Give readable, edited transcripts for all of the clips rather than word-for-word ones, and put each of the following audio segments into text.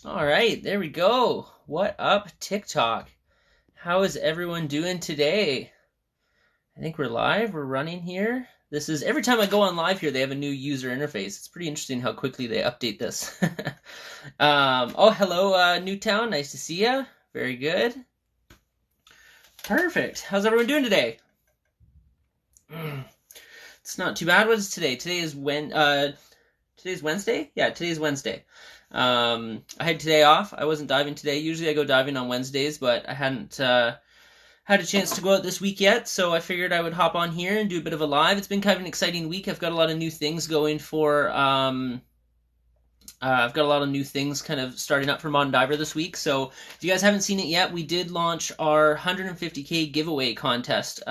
All right, there we go. What up, TikTok? How is everyone doing today? I think we're live. We're running here. This is every time I go on live here, they have a new user interface. It's pretty interesting how quickly they update this. Oh, hello, Newtown. Nice to see you. Very good. Perfect. How's everyone doing today? It's not too bad. What is today? Today's Wednesday? Yeah, today's Wednesday. I had today off. I wasn't diving today. Usually I go diving on Wednesdays, but I hadn't had a chance to go out this week yet, so I figured I would hop on here and do a bit of a live. It's been kind of an exciting week. I've got a lot of new things kind of starting up for Modern Diver this week. So if you guys haven't seen it yet, we did launch our 150K giveaway contest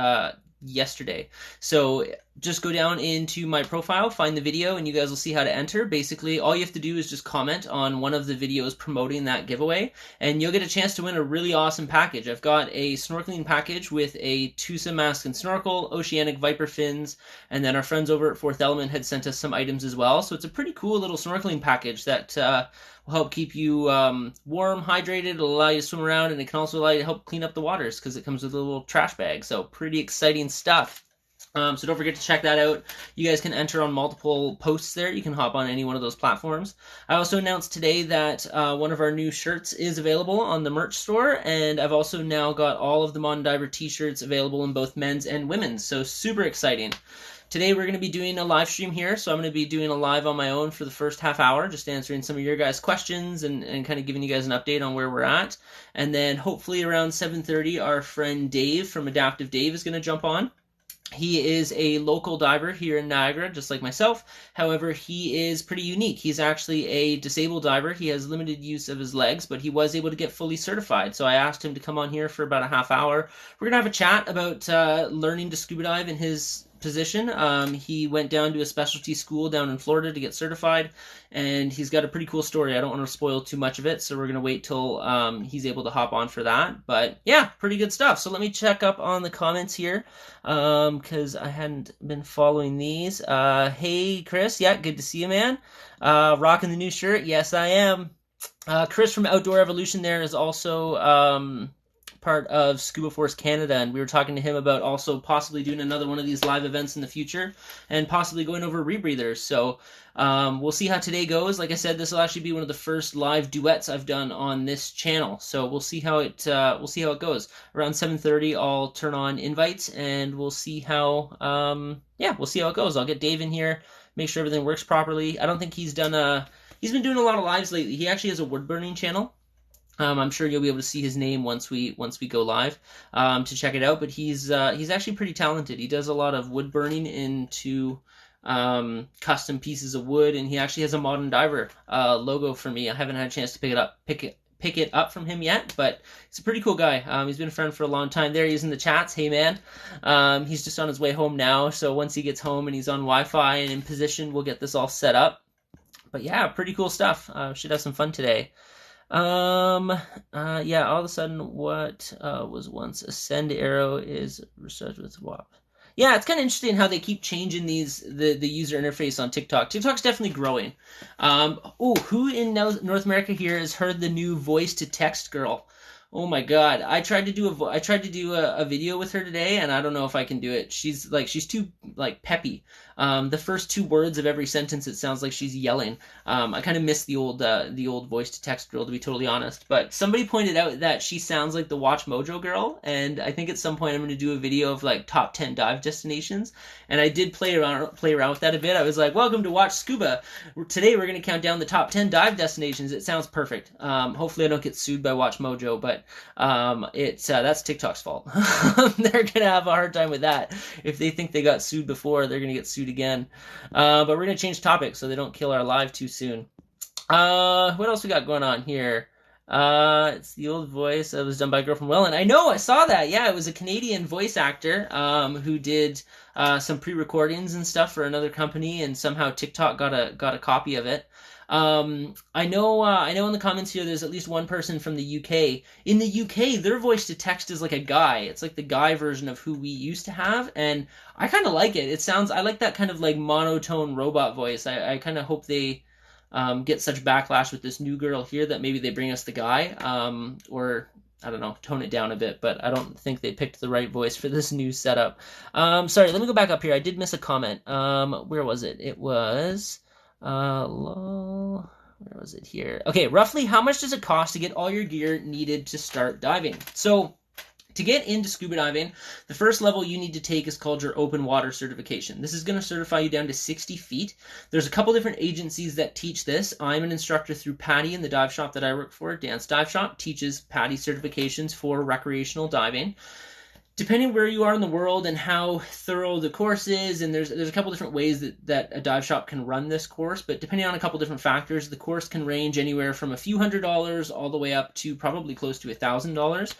yesterday. So just go down into my profile, find the video, and you guys will see how to enter. Basically, all you have to do is just comment on one of the videos promoting that giveaway, and you'll get a chance to win a really awesome package. I've got a snorkeling package with a Tusa mask and snorkel, oceanic viper fins, and then our friends over at Fourth Element had sent us some items as well. So it's a pretty cool little snorkeling package that will help keep you warm, hydrated. It'll allow you to swim around, and it can also allow you to help clean up the waters because it comes with a little trash bag. So pretty exciting stuff. So don't forget to check that out. You guys can enter on multiple posts there. You can hop on any one of those platforms. I also announced today that one of our new shirts is available on the merch store, and I've also now got all of the Modern Diver t-shirts available in both men's and women's, so super exciting. Today we're going to be doing a live stream here, so I'm going to be doing a live on my own for the first half hour, just answering some of your guys' questions and kind of giving you guys an update on where we're at. And then hopefully around 7:30, our friend Dave from Adaptive Dave is going to jump on. He is a local diver here in Niagara, just like myself. However, he is pretty unique. He's actually a disabled diver. He has limited use of his legs, but he was able to get fully certified. So I asked him to come on here for about a half hour. We're going to have a chat about learning to scuba dive in his position. He went down to a specialty school down in Florida to get certified, and he's got a pretty cool story. I don't want to spoil too much of it, so we're going to wait till he's able to hop on for that. But yeah, pretty good stuff. So let me check up on the comments here because I hadn't been following these. Hey, Chris. Yeah, good to see you, man. Rocking the new shirt. Yes, I am. Chris from Outdoor Evolution there is also part of Scuba Force Canada, and we were talking to him about also possibly doing another one of these live events in the future and possibly going over rebreathers. So we'll see how today goes. Like I said, this will actually be one of the first live duets I've done on this channel, so we'll see how it goes. Around 7:30 I'll turn on invites, and we'll see how we'll see how it goes. I'll get Dave in here, make sure everything works properly. I don't think he's been doing a lot of lives lately. He actually has a wood burning channel. I'm sure you'll be able to see his name once we go live to check it out. But he's actually pretty talented. He does a lot of wood burning into custom pieces of wood, and he actually has a Modern Diver logo for me. I haven't had a chance to pick it up from him yet, but he's a pretty cool guy. He's been a friend for a long time. There he is in the chats. Hey man, he's just on his way home now. So once he gets home and he's on Wi-Fi and in position, we'll get this all set up. But yeah, pretty cool stuff. Should have some fun today. Yeah, all of a sudden what was once a send arrow is researched with WAP. Yeah, it's kind of interesting how they keep changing the user interface on TikTok. TikTok's definitely growing. Who in North America here has heard the new voice to text girl? Oh my god, I tried to do a video with her today, and I don't know if I can do it. She's too peppy. The first two words of every sentence, it sounds like she's yelling. I kind of miss the old voice to text girl, to be totally honest. But somebody pointed out that she sounds like the Watch Mojo girl, and I think at some point I'm going to do a video of like top 10 dive destinations. And I did play around with that a bit. I was like, "Welcome to Watch Scuba. Today we're going to count down the top 10 dive destinations." It sounds perfect. Hopefully I don't get sued by Watch Mojo, but that's TikTok's fault. They're gonna have a hard time with that. If they think they got sued before, they're gonna get sued again. But we're gonna change topics so they don't kill our live too soon. What else we got going on here? It's the old voice that was done by a girl from Welland. I know, I saw that. Yeah, it was a Canadian voice actor who did some pre-recordings and stuff for another company, and somehow TikTok got a copy of it. I know in the comments here there's at least one person from the UK. In the UK, their voice to text is like a guy. It's like the guy version of who we used to have, and I kind of like it. I like that kind of like monotone robot voice. I kind of hope they get such backlash with this new girl here that maybe they bring us the guy, or I don't know, tone it down a bit, but I don't think they picked the right voice for this new setup. Sorry, let me go back up here. I did miss a comment. Where was it? It was, lol, where was it here? Okay, roughly how much does it cost to get all your gear needed to start diving? So, to get into scuba diving, the first level you need to take is called your open water certification. This is going to certify you down to 60 feet. There's a couple different agencies that teach this. I'm an instructor through Patty in the dive shop that I work for. Dance Dive Shop teaches Patty certifications for recreational diving. Depending where you are in the world and how thorough the course is, and there's a couple different ways that a dive shop can run this course, but depending on a couple different factors, the course can range anywhere from a few $100s all the way up to probably close to $1,000.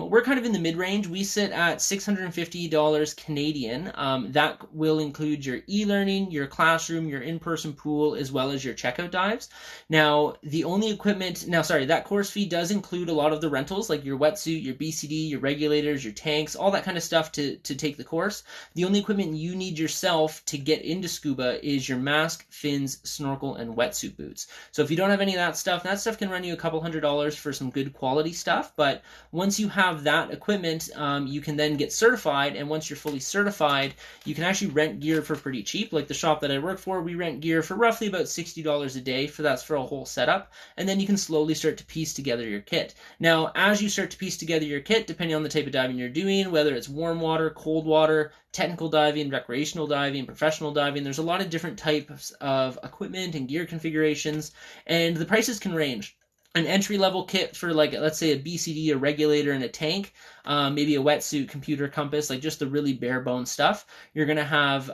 We're kind of in the mid-range. We sit at $650 Canadian. That will include your e-learning, your classroom, your in-person pool, as well as your checkout dives. Now, that course fee does include a lot of the rentals, like your wetsuit, your BCD, your regulators, your tanks, all that kind of stuff to take the course. The only equipment you need yourself to get into scuba is your mask, fins, snorkel, and wetsuit boots. So if you don't have any of that stuff can run you a couple $100s for some good quality stuff, but once you have that equipment, you can then get certified, and once you're fully certified, you can actually rent gear for pretty cheap. Like the shop that I work for, we rent gear for roughly about $60 a day, that's for a whole setup, and then you can slowly start to piece together your kit. Now, as you start to piece together your kit, depending on the type of diving you're doing, whether it's warm water, cold water, technical diving, recreational diving, professional diving, there's a lot of different types of equipment and gear configurations, and the prices can range. An entry-level kit for, like, let's say a BCD, a regulator, and a tank, maybe a wetsuit, computer, compass, like just the really bare-bones stuff, you're going to have,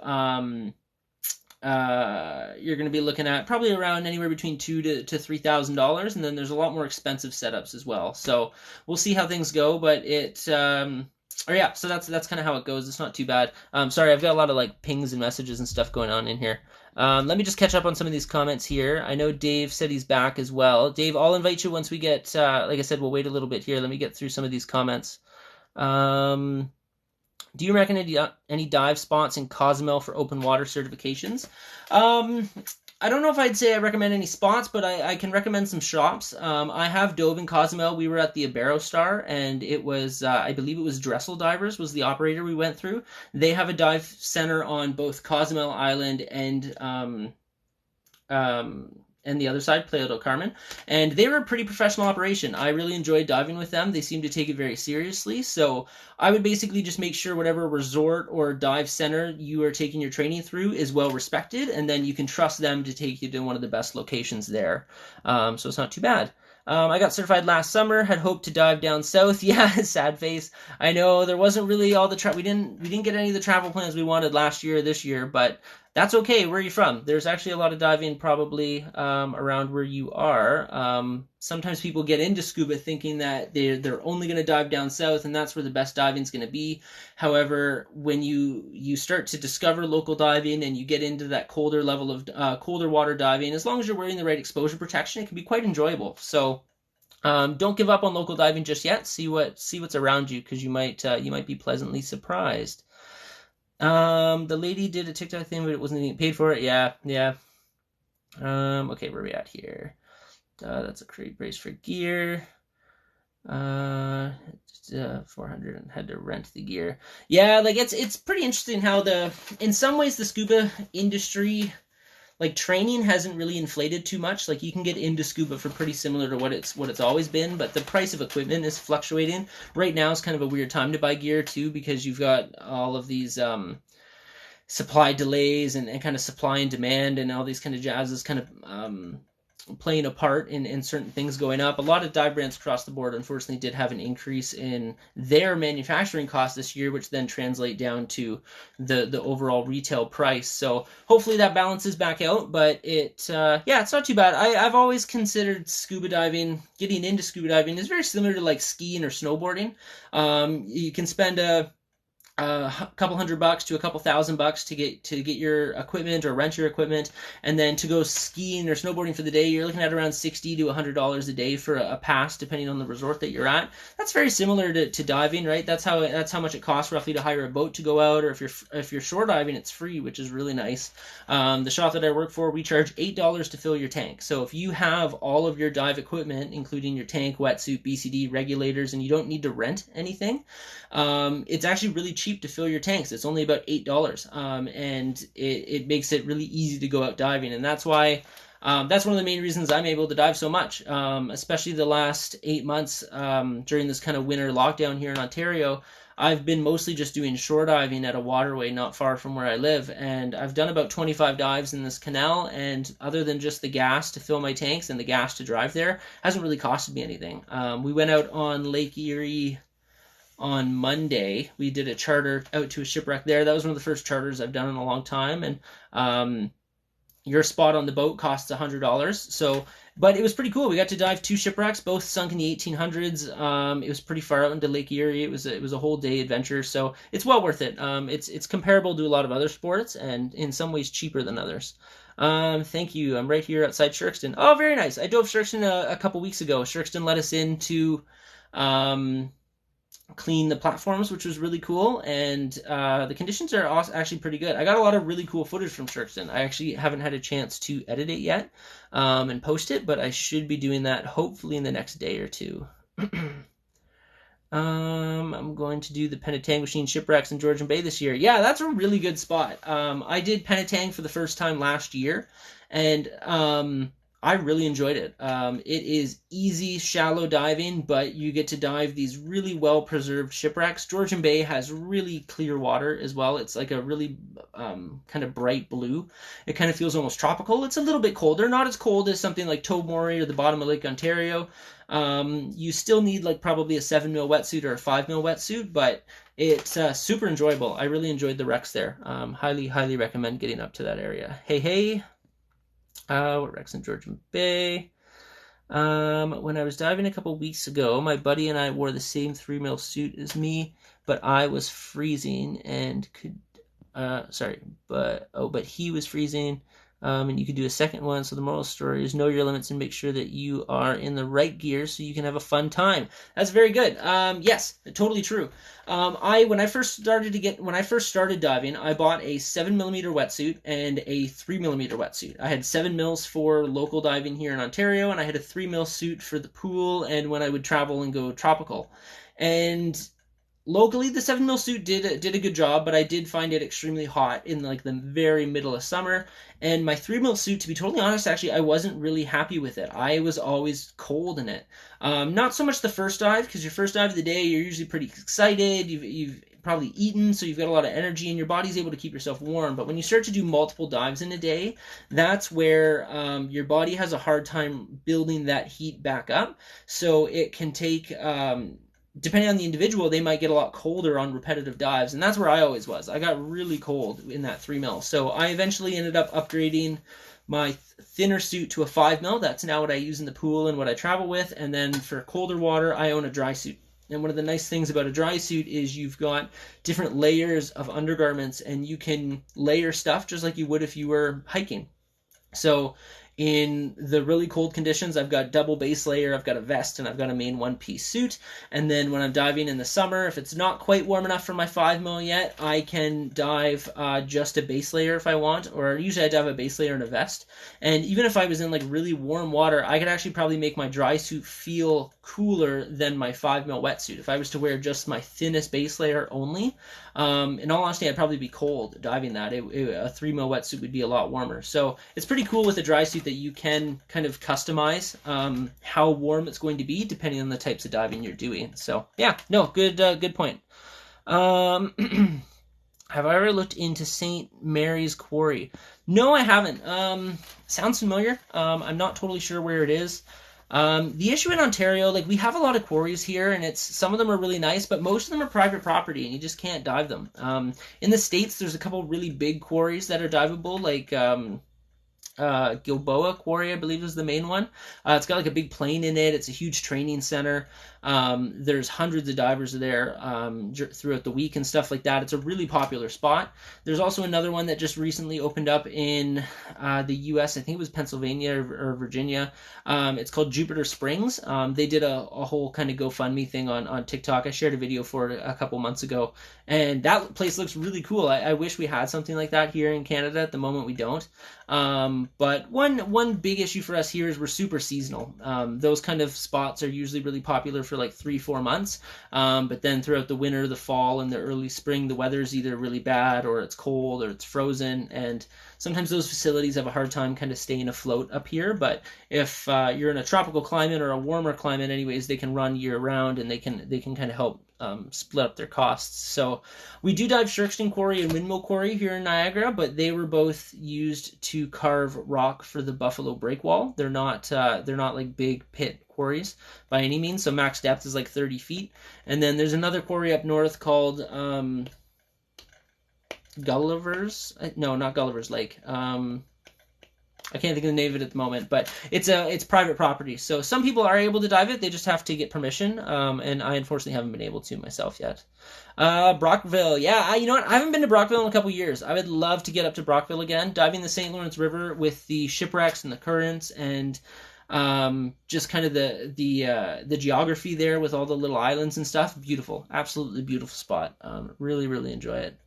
you're going to be looking at probably around anywhere between $2,000 to $3,000, and then there's a lot more expensive setups as well. So we'll see how things go, but so that's kind of how it goes. It's not too bad. Sorry, I've got a lot of like pings and messages and stuff going on in here. Let me just catch up on some of these comments here. I know Dave said he's back as well. Dave, I'll invite you once we get, like I said, we'll wait a little bit here. Let me get through some of these comments. Do you recommend any dive spots in Cozumel for open water certifications? I don't know if I'd say I recommend any spots, but I can recommend some shops. I have dove in Cozumel. We were at the Iberostar, and it was, I believe it was Dressel Divers was the operator we went through. They have a dive center on both Cozumel Island and the other side, Playa del Carmen, and they were a pretty professional operation. I really enjoyed diving with them. They seem to take it very seriously, so I would basically just make sure whatever resort or dive center you are taking your training through is well respected, and then you can trust them to take you to one of the best locations there. So it's not too bad. I got certified last summer, had hoped to dive down south. Yeah, sad face. I know there wasn't really all the we didn't get any of the travel plans we wanted last year or this year, but that's okay. Where are you from? There's actually a lot of diving probably around where you are. Sometimes people get into scuba thinking that they're only going to dive down south, and that's where the best diving is going to be. However, when you start to discover local diving and you get into that colder level of colder water diving, as long as you're wearing the right exposure protection, it can be quite enjoyable. So don't give up on local diving just yet. See what's around you, because you might be pleasantly surprised. The lady did a TikTok thing, but it wasn't getting paid for it. Yeah. Okay, where are we at here? That's a crate brace for gear. 400 and had to rent the gear. Yeah, like it's pretty interesting how in some ways the scuba industry, like training hasn't really inflated too much. Like you can get into scuba for pretty similar to what it's always been, but the price of equipment is fluctuating. Right now is kind of a weird time to buy gear too, because you've got all of these supply delays and kind of supply and demand and all these kind of jazzes kind of playing a part in certain things going up. A lot of dive brands across the board unfortunately did have an increase in their manufacturing costs this year, which then translate down to the overall retail price. So hopefully that balances back out, but it's not too bad. I've always considered scuba diving, getting into scuba diving is very similar to like skiing or snowboarding. You can spend a couple $100 to a couple $1,000 to get your equipment or rent your equipment, and then to go skiing or snowboarding for the day, you're looking at around $60 to $100 a day for a pass, depending on the resort that you're at. That's very similar to diving, right? That's how much it costs roughly to hire a boat to go out, or if you're shore diving, it's free, which is really nice. The shop that I work for, we charge $8 to fill your tank. So if you have all of your dive equipment, including your tank, wetsuit, BCD, regulators, and you don't need to rent anything, it's actually really cheap to fill your tanks. It's only about $8, and it makes it really easy to go out diving, and that's why. That's one of the main reasons I'm able to dive so much, especially the last 8 months during this kind of winter lockdown here in Ontario. I've been mostly just doing shore diving at a waterway not far from where I live, and I've done about 25 dives in this canal, and other than just the gas to fill my tanks and the gas to drive there, hasn't really costed me anything. We went out on Lake Erie on Monday. We did a charter out to a shipwreck there. That was one of the first charters I've done in a long time, and your spot on the boat costs $100. So, but it was pretty cool. We got to dive 2 shipwrecks, both sunk in the 1800s. It was pretty far out into Lake Erie. It was a whole day adventure, so it's well worth it. It's comparable to a lot of other sports, and in some ways cheaper than others. Thank you. I'm right here outside Shirkston. Oh, very nice. I dove Shirkston a couple weeks ago. Shirkston let us in to clean the platforms, which was really cool, and the conditions are actually pretty good. I got a lot of really cool footage from Shirkston. I actually haven't had a chance to edit it yet and post it, but I should be doing that hopefully in the next day or two. I'm going to do the Penetang Machine shipwrecks in Georgian Bay this year. Yeah, that's a really good spot. I did Penetang for the first time last year, and I really enjoyed it. It is easy, shallow diving, but you get to dive these really well-preserved shipwrecks. Georgian Bay has really clear water as well. It's like a really kind of bright blue. It kind of feels almost tropical. It's a little bit colder, not as cold as something like Tobermory or the bottom of Lake Ontario. You still need like probably a 7 mil wetsuit or a 5 mil wetsuit, but it's super enjoyable. I really enjoyed the wrecks there. Highly, highly recommend getting up to that area. Hey, hey. What wrecks in Georgian Bay? When I was diving a couple weeks ago, my buddy and I wore the same 3 mil suit as me, but I was freezing and could, but he was freezing, and you could do a second one. So the moral story is know your limits and make sure that you are in the right gear so you can have a fun time. That's very good. Yes, totally true. When I first started diving, I bought a 7mm wetsuit and a 3mm wetsuit. I had 7 mils for local diving here in Ontario, and I had a 3 mil suit for the pool and when I would travel and go tropical. And locally, the 7 mil suit did a good job, but I did find it extremely hot in like the very middle of summer. And my 3 mil suit, to be totally honest, actually, I wasn't really happy with it. I was always cold in it. Not so much the first dive, because your first dive of the day, you're usually pretty excited. You've probably eaten, so you've got a lot of energy, and your body's able to keep yourself warm. But when you start to do multiple dives in a day, that's where your body has a hard time building that heat back up. So it can take depending on the individual, they might get a lot colder on repetitive dives, and that's where I always was. I got really cold in that 3 mil, so I eventually ended up upgrading my thinner suit to a 5 mil. That's now what I use in the pool and what I travel with, and then for colder water, I own a dry suit. And one of the nice things about a dry suit is you've got different layers of undergarments, and you can layer stuff just like you would if you were hiking. So in the really cold conditions, I've got double base layer, I've got a vest, and I've got a main one-piece suit. And then when I'm diving in the summer, if it's not quite warm enough for my 5 mil yet, I can dive just a base layer if I want, or usually I dive a base layer and a vest. And even if I was in like really warm water, I could actually probably make my dry suit feel cooler than my 5 mil wetsuit. If I was to wear just my thinnest base layer only, in all honesty, I'd probably be cold diving that. A 3 mil wetsuit would be a lot warmer. So it's pretty cool with a dry suit that you can kind of customize how warm it's going to be depending on the types of diving you're doing. So yeah, no, good point. Have I ever looked into St. Mary's Quarry? No, I haven't. Sounds familiar. I'm not totally sure where it is. The issue in Ontario, like we have a lot of quarries here, and some of them are really nice, but most of them are private property, and you just can't dive them. In the States, there's a couple really big quarries that are diveable, like Gilboa Quarry, I believe, is the main one. It's got like a big plane in it. It's a huge training center. There's hundreds of divers there throughout the week and stuff like that. It's a really popular spot. There's also another one that just recently opened up in the U.S. I think it was Pennsylvania or Virginia. It's called Jupiter Springs. They did a whole kind of GoFundMe thing on TikTok. I shared a video for it a couple months ago, and that place looks really cool. I wish we had something like that here in Canada. At the moment, we don't. But one big issue for us here is we're super seasonal. Those kind of spots are usually really popular for like 3-4 months. But then throughout the winter, the fall, and the early spring, the weather is either really bad or it's cold or it's frozen. And sometimes those facilities have a hard time kind of staying afloat up here. But if you're in a tropical climate or a warmer climate, anyways, they can run year round, and they can kind of help split up their costs. So we do dive Sharkston Quarry and Windmill Quarry here in Niagara, but they were both used to carve rock for the Buffalo Breakwall. They're not like big pit quarries by any means. So max depth is like 30 feet. And then there's another quarry up north called Gulliver's. No, not Gulliver's Lake. I can't think of the name of it at the moment, but it's private property. So some people are able to dive it; they just have to get permission. And I unfortunately haven't been able to myself yet. Brockville, yeah, you know what? I haven't been to Brockville in a couple years. I would love to get up to Brockville again, diving the St. Lawrence River with the shipwrecks and the currents, and just kind of the geography there with all the little islands and stuff. Beautiful, absolutely beautiful spot. Really, really enjoy it.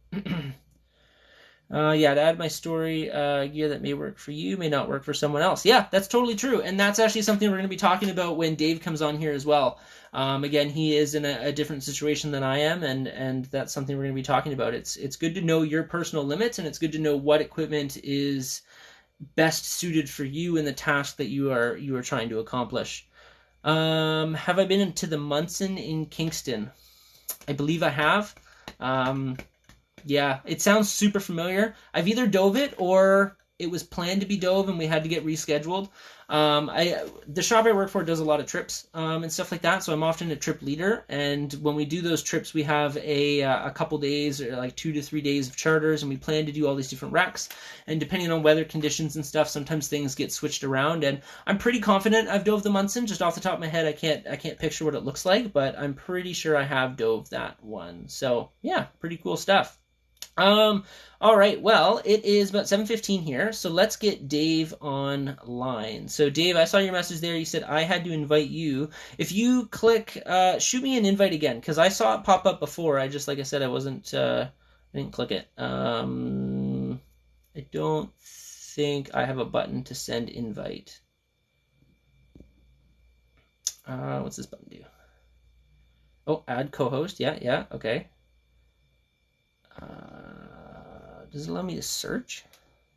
Yeah, to add my story, gear that may work for you may not work for someone else. Yeah, that's totally true. And that's actually something we're going to be talking about when Dave comes on here as well. Again, he is in a different situation than I am, and that's something we're going to be talking about. It's good to know your personal limits, and it's good to know what equipment is best suited for you in the task that you are trying to accomplish. Have I been into the Munson in Kingston? I believe I have. Yeah, it sounds super familiar. I've either dove it or it was planned to be dove and we had to get rescheduled. The shop I work for does a lot of trips and stuff like that, so I'm often a trip leader. And when we do those trips, we have a couple days, or like 2 to 3 days of charters, and we plan to do all these different wrecks. And depending on weather conditions and stuff, sometimes things get switched around. And I'm pretty confident I've dove the Munson. Just off the top of my head, I can't picture what it looks like, but I'm pretty sure I have dove that one. So yeah, pretty cool stuff. All right, well, it is about 7:15 here, so let's get Dave online. So Dave, I saw your message there. You said I had to invite you. If you click, shoot me an invite again, because I saw it pop up before. I just, like I said, I didn't click it. I don't think I have a button to send invite. What's this button do? Oh, add co-host. Yeah, okay. Does it allow me to search?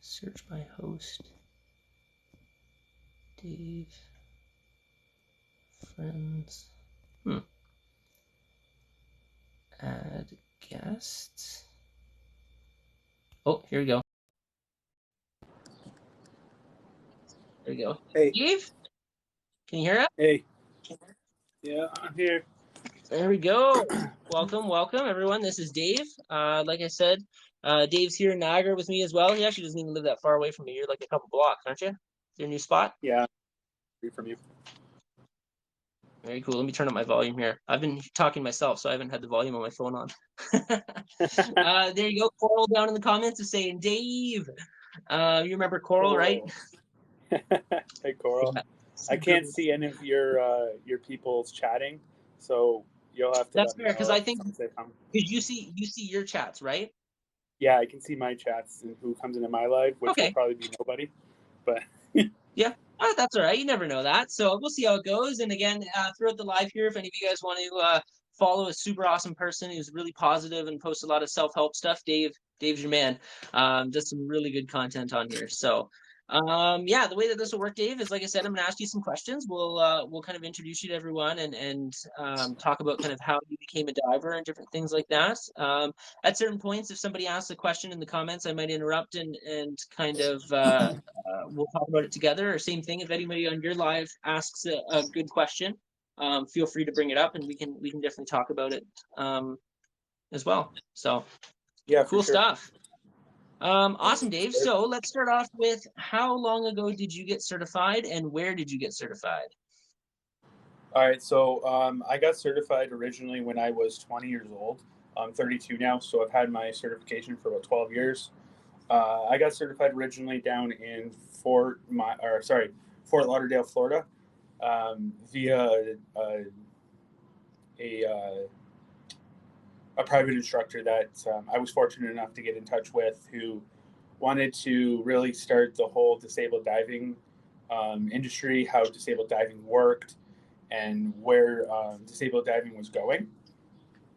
Search by host. Dave. Friends. Add guests. Oh, here we go. There we go. Hey. Dave? Can you hear us? Hey. Yeah, I'm here. There we go. Welcome, everyone. This is Dave. Like I said, Dave's here in Niagara with me as well. He actually doesn't even live that far away from me. You're like a couple blocks, aren't you? Your new spot? Yeah, from you. Very cool. Let me turn up my volume here. I've been talking myself, so I haven't had the volume on my phone on. There you go. Coral down in the comments is saying, Dave. You remember Coral, right? Hey, Coral. Yeah. I can't see any of your people's chatting, so you'll have to. That's fair, because I think because you see your chats, right? Yeah, I can see my chats and who comes into my live, which will probably be nobody. But yeah. That's all right. You never know that. So we'll see how it goes. And again, throughout the live here, if any of you guys want to follow a super awesome person who's really positive and posts a lot of self-help stuff, Dave's your man. Does some really good content on here. So yeah, the way that this will work, Dave, is like I said, I'm gonna ask you some questions. We'll kind of introduce you to everyone and talk about kind of how you became a diver and different things like that. At certain points, if somebody asks a question in the comments, I might interrupt and kind of we'll talk about it together. Or same thing, if anybody on your live asks a good question, feel free to bring it up and we can definitely talk about it as well. So yeah, cool stuff. Awesome, Dave. So let's start off with how long ago did you get certified and where did you get certified? All right, so I got certified originally when I was 20 years old. I'm 32 now, so I've had my certification for about 12 years. I got certified originally down in Fort Lauderdale, Florida, via a, uh, a private instructor that I was fortunate enough to get in touch with, who wanted to really start the whole disabled diving industry, how disabled diving worked, and where disabled diving was going.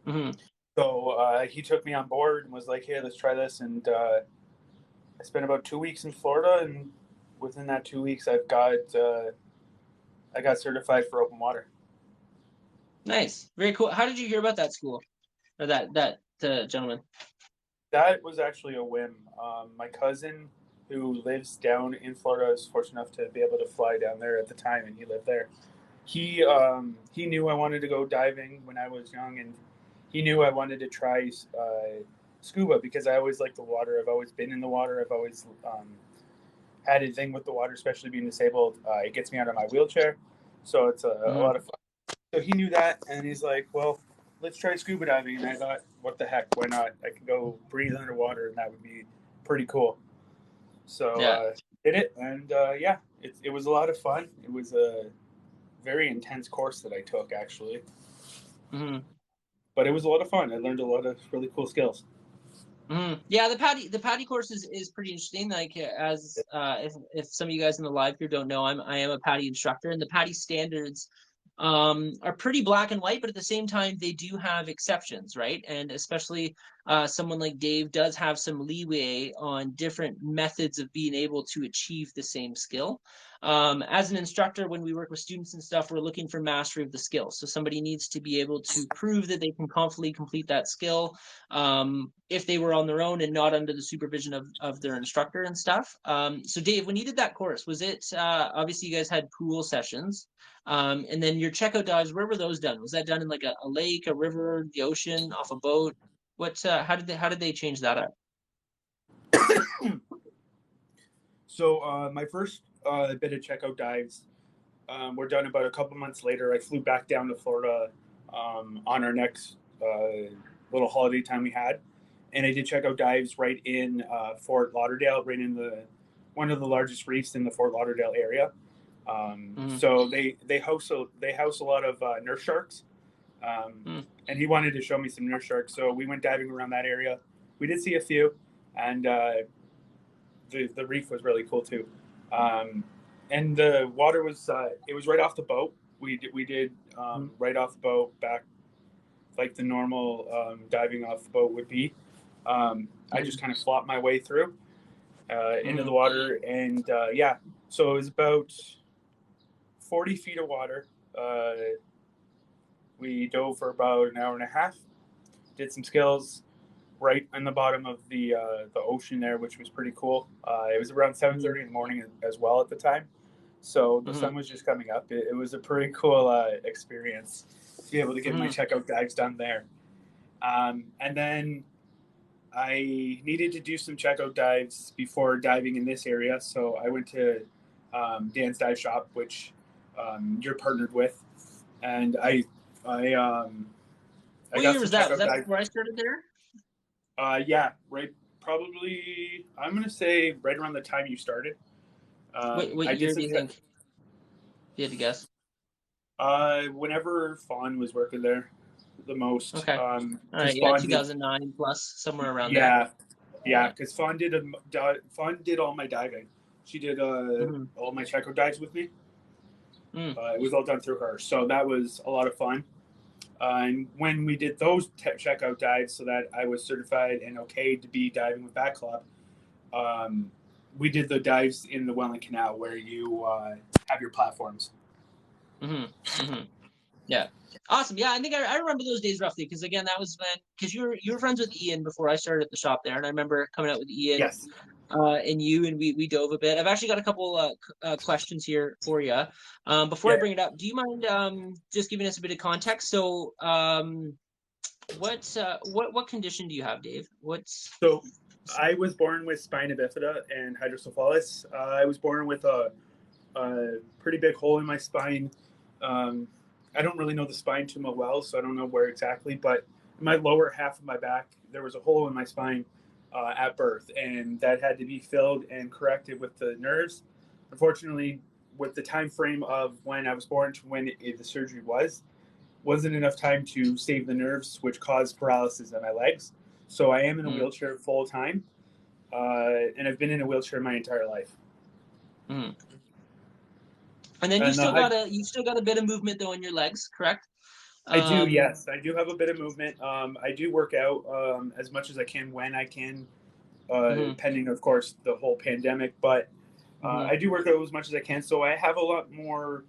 Mm-hmm. So he took me on board and was like, "Hey, let's try this." And I spent about 2 weeks in Florida, and within that 2 weeks, I got certified for open water. Nice. Very cool. How did you hear about that school or that gentleman? That was actually a whim. My cousin, who lives down in Florida, is fortunate enough to be able to fly down there at the time, and he lived there. He knew I wanted to go diving when I was young, and he knew I wanted to try scuba because I always liked the water. I've always been in the water. I've always had a thing with the water, especially being disabled. It gets me out of my wheelchair, so it's a Mm-hmm. lot of fun. So he knew that, and he's like, "Well, let's try scuba diving." And I thought, "What the heck? Why not? I can go breathe underwater, and that would be pretty cool." So Yeah. did it, and yeah, it was a lot of fun. It was a very intense course that I took, actually, Mm-hmm. but it was a lot of fun. I learned a lot of really cool skills. Mm-hmm. Yeah, the patty course is pretty interesting. Like as if some of you guys in the live here don't know, I am a patty instructor, and the patty standards are pretty black and white, but at the same time they do have exceptions, right? And especially someone like Dave does have some leeway on different methods of being able to achieve the same skill. As an instructor, when we work with students and stuff, we're looking for mastery of the skill. So somebody needs to be able to prove that they can confidently complete that skill if they were on their own and not under the supervision of their instructor and stuff. So Dave, when you did that course, was it obviously you guys had pool sessions, and then your checkout dives, where were those done? Was that done in like a lake, a river, the ocean, off a boat? What how did they change that up? So my first bit of checkout dives were done about a couple months later. I flew back down to Florida on our next little holiday time we had, and I did checkout dives right in Fort Lauderdale, right in the one of the largest reefs in the Fort Lauderdale area. Mm-hmm. So they house a lot of nurse sharks, and he wanted to show me some nurse sharks. So we went diving around that area. We did see a few, and the reef was really cool too. Um, and the water was it was right off the boat. We did Mm-hmm. right off the boat back like the normal diving off the boat would be. I just kind of flopped my way through into Mm-hmm. the water, and yeah, so it was about 40 feet of water. We dove for about an hour and a half. Did some skills right in the bottom of the ocean there, which was pretty cool. It was around 7:30 in the morning as well at the time, so the Mm-hmm. sun was just coming up. It was a pretty cool experience to be able to get my Mm-hmm. checkout dives done there. And then I needed to do some checkout dives before diving in this area, so I went to Dan's Dive Shop, which you're partnered with, and I I What got year some was that? Was checkout that dives. before I started there? Yeah, right. Probably, I'm gonna say right around the time you started. What I did year do some you think? If you had to guess. whenever Fawn was working there the most, Okay. All right. because Yeah, Fawn did. 2009 plus somewhere around there. Yeah, yeah, Yeah. because Fawn did all my diving. She did Mm-hmm. all my checker dives with me. Mm. It was all done through her, so that was a lot of fun. And when we did those checkout dives, so that I was certified and okay to be diving with that club, um, we did the dives in the Welland Canal where you have your platforms. Mm-hmm. Mm-hmm. Yeah. Awesome. Yeah, I think I remember those days roughly because again, that was when because you were friends with Ian before I started at the shop there, and I remember coming out with Ian Yes. and you, and we dove a bit. I've actually got a couple questions here for you. Before I Yeah. bring it up, do you mind just giving us a bit of context? So, what condition do you have, Dave? What's So I was born with spina bifida and hydrocephalus. I was born with a pretty big hole in my spine. Um, I don't really know the spine tumor well, so I don't know where exactly, but in my lower half of my back, there was a hole in my spine at birth, and that had to be filled and corrected with the nerves. Unfortunately, with the time frame of when I was born to when the surgery wasn't enough time to save the nerves, which caused paralysis in my legs. So I am in a Mm, wheelchair full time, and I've been in a wheelchair my entire life. mm. And then And you still got a bit of movement though in your legs, correct? I do, Um, yes, I do have a bit of movement. I do work out as much as I can when I can, mhm, pending, of course, the whole pandemic. But mhm. I do work out as much as I can, so I have a lot more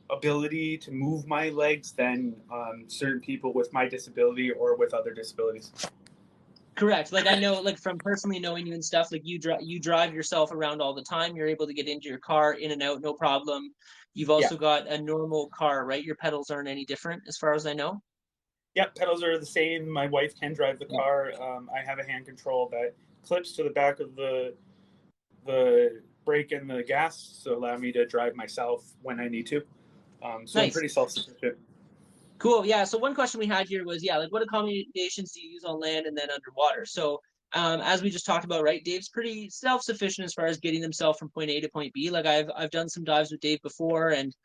ability to move my legs than certain people with my disability or with other disabilities. Correct. Like I know, like from personally knowing you and stuff, like you drive yourself around all the time. You're able to get into your car, in and out, no problem. You've Yeah, also got a normal car, right? Your pedals aren't any different, as far as I know. yeah, pedals are the same. My wife can drive the Yeah. car. I have a hand control that clips to the back of the brake and the gas to allow me to drive myself when I need to. So I'm Nice. pretty self sufficient. Cool. Yeah. So one question we had here was, yeah, like what accommodations do you use on land and then underwater? So, as we just talked about, right, Dave's pretty self-sufficient as far as getting himself from point A to point B. Like I've done some dives with Dave before, and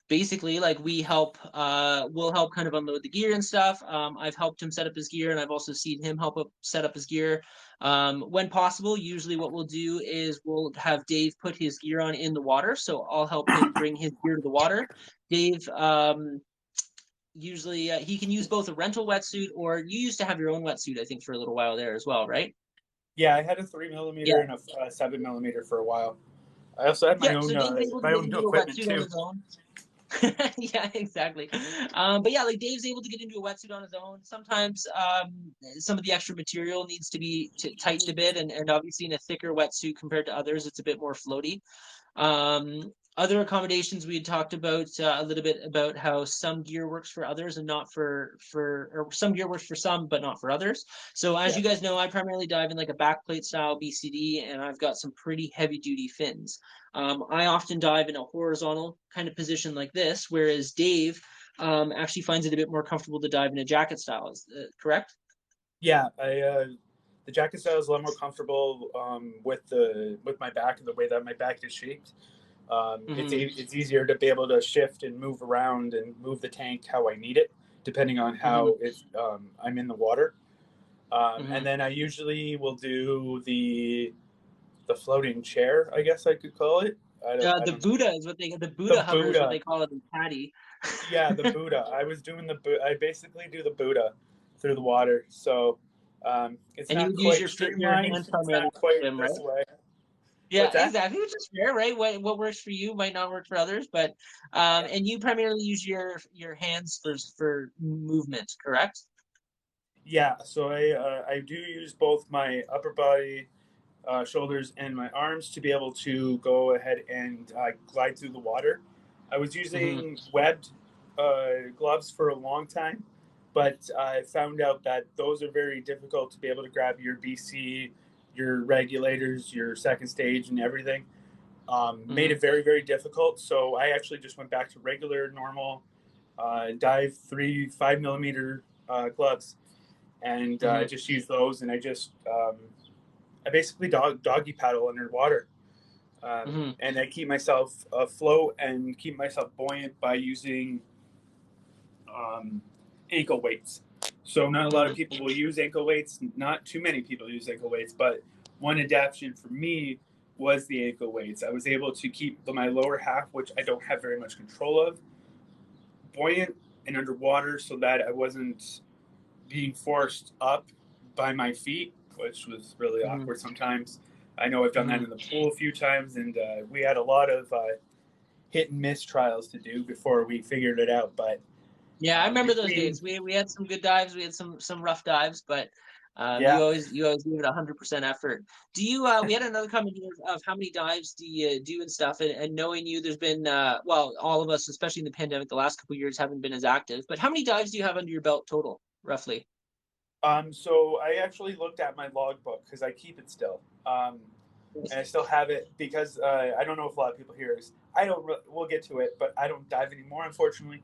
basically, like we'll help kind of unload the gear and stuff. I've helped him set up his gear, and I've also seen him set up his gear. When possible, usually what we'll do is we'll have Dave put his gear on in the water, so I'll help him bring his gear to the water. Dave, usually he can use both a rental wetsuit, or you used to have your own wetsuit, I think, for a little while there as well, right? Yeah, I had a 3 millimeter Yeah. and a 7 millimeter for a while. I also had Yep. So Dave's able to my get own into a equipment wetsuit on too. his own. Yeah, exactly. But yeah, like Dave's able to get into a wetsuit on his own. Sometimes some of the extra material needs to be tightened a bit, and obviously in a thicker wetsuit compared to others, it's a bit more floaty. Other accommodations we had talked about a little bit about how some gear works for others and not or some gear works for some but not for others. So as Yeah, you guys know, I primarily dive in like a backplate style BCD, and I've got some pretty heavy duty fins. I often dive in a horizontal kind of position like this, whereas Dave actually finds it a bit more comfortable to dive in a jacket style. Correct? yeah. The jacket style is a lot more comfortable with my back and the way that my back is shaped. Mm-hmm. It's easier to be able to shift and move around and move the tank how I need it, depending on Mm-hmm. how I'm in the water. And Mm-hmm. then I usually will do the floating chair, I guess I could call it. I The don't know. Buddha is what the The Buddha hover is what Buddha. they call it in Paddy. Yeah, the Buddha. I was doing I basically do the Buddha through the water. So it's And you not would use quite your streamlined. hands It's primarily not to quite swim, this right? way. Yeah, What's that? exactly. Which is fair, right? What works for you might not work for others, but Yeah. and you primarily use your hands for movement, correct? Yeah. So I do use both my upper body, shoulders, and my arms to be able to go ahead and glide through the water. I was Mm-hmm. using webbed gloves for a long time, but I found out that those are very difficult to be able to grab your BC, your regulators, your second stage, and everything. Made Mm-hmm. it very, very difficult. So I actually just went back to regular, normal dive 5 millimeter gloves and Mm-hmm. just use those. And I basically doggy paddle underwater. Mm-hmm. And I keep myself afloat and keep myself buoyant by using um, ankle weights. So not a lot of Mm-hmm. people will use ankle weights. Not too many people use ankle weights, but one adaptation for me was the ankle weights. I was able to keep my lower half, which I don't have very much control of, buoyant and underwater, so that I wasn't being forced up by my feet, which was really Mm-hmm. awkward sometimes. I know I've done that Mm-hmm. in the pool a few times, and we had a lot of hit and miss trials to do before we figured it out. But Yeah, I remember those between days. We had some good dives, we had some rough dives, but yeah, you always give it 100% effort. Do you? We had another comment here of how many dives do you do and stuff, and knowing you, there's been well, all of us, especially in the pandemic, the last couple of years haven't been as active. But how many dives do you have under your belt total, roughly? So I actually looked at my logbook because I keep it still, and I still have it because I don't know if a lot of people hear this. I don't. We'll get to it, but I don't dive anymore, unfortunately,